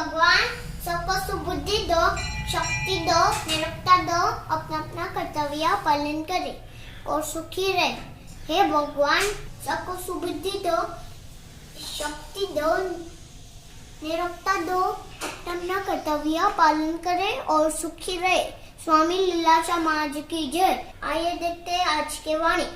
भगवान सबको सुबुद्धि दो, शक्ति दो, निरंतर दो, अपना अपना कर्तव्य पालन करे और सुखी रहे। हे भगवान सबको सुबुद्धि दो, शक्ति दो, निरंतर दो, अपना अपना कर्तव्य पालन करे और सुखी रहे। स्वामी लीलाशाह महाराज की जय। आइए देखते हैं आज के वाणी।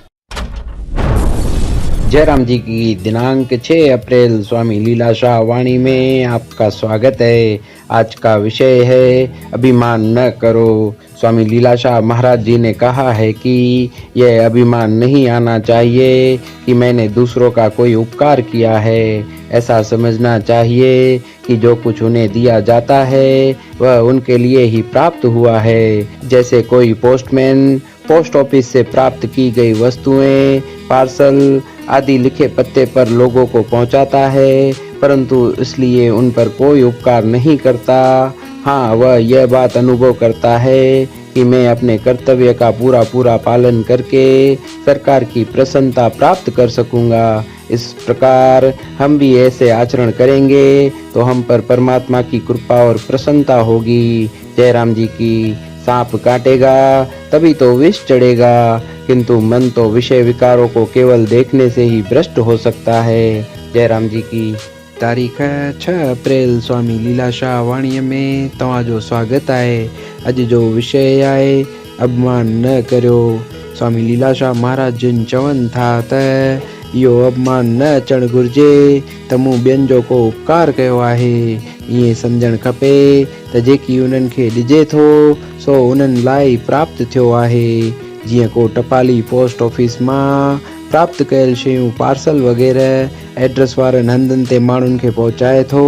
जयराम जी की दिनांक 6 अप्रैल स्वामी लीलाशाह वाणी में आपका स्वागत है। आज का विषय है अभिमान न करो। स्वामी लीलाशाह महाराज जी ने कहा है कि यह अभिमान नहीं आना चाहिए कि मैंने दूसरों का कोई उपकार किया है। ऐसा समझना चाहिए कि जो कुछ उन्हें दिया जाता है वह उनके लिए ही प्राप्त हुआ है। जैसे कोई पोस्टमैन पोस्ट ऑफिस से प्राप्त की गई वस्तुएं, पार्सल आदि लिखे पत्ते पर लोगों को पहुंचाता है, परंतु इसलिए उन पर कोई उपकार नहीं करता। हाँ, वह यह बात अनुभव करता है कि मैं अपने कर्तव्य का पूरा पालन करके सरकार की प्रसन्नता प्राप्त कर सकूंगा। इस प्रकार हम भी ऐसे आचरण करेंगे तो हम पर परमात्मा की कृपा और प्रसन्नता होगी। जयराम जी की। सांप काटेगा तभी तो विष चढ़ेगा, किंतु मन तो विषय विकारों को केवल देखने से ही भ्रष्ट हो सकता है। जयराम जी की। तारीख 6 अप्रैल स्वामी लीलाशाह वाणी में तव्हांजो स्वागत आहे। अॼु जो विषय आहे अभिमान न करियो। स्वामी लीलाशाह महाराज जिन चवनि था त इहो अभिमान न अचणु घुरिजे त मूं ॿियनि जो को उपकार कयो आहे। ईअं सम्झणु खपे त जेकी उन्हनि खे ॾिजे थो सो उन्हनि लाइ प्राप्त थियो आहे। जीअं को टपाली पोस्ट ऑफिस मां प्राप्त कयल शयूं पार्सल वग़ैरह एड्रेस वारनि हंधनि ते माण्हुनि खे पहुचाए थो,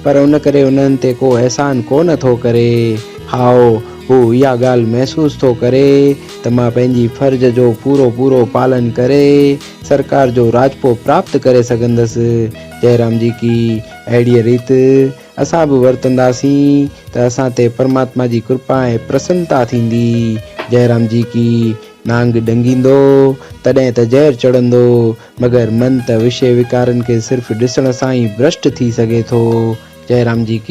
पर उन करे उन्हनि ते को एहसान कोन थो करे। हाओ हू इहा ॻाल्हि महसूस थो करे त मां पंहिंजी फर्ज़ जो पूरो पालन करे सरकार जो राजपो प्राप्त करे सघंदसि। जयराम जी की। अहिड़ीअ रीति असां बि वर्तंदासीं त असां ते परमात्मा जी कृपा ऐं प्रसन्नता थींदी। जयराम जी की। नांग डंगींदो तॾहिं त ज़हर चढ़ंदो, मगर मन त विषय विकारनि खे सिर्फ़ ॾिसण सां ई भ्रष्ट थी सघे थो। जयराम जी की।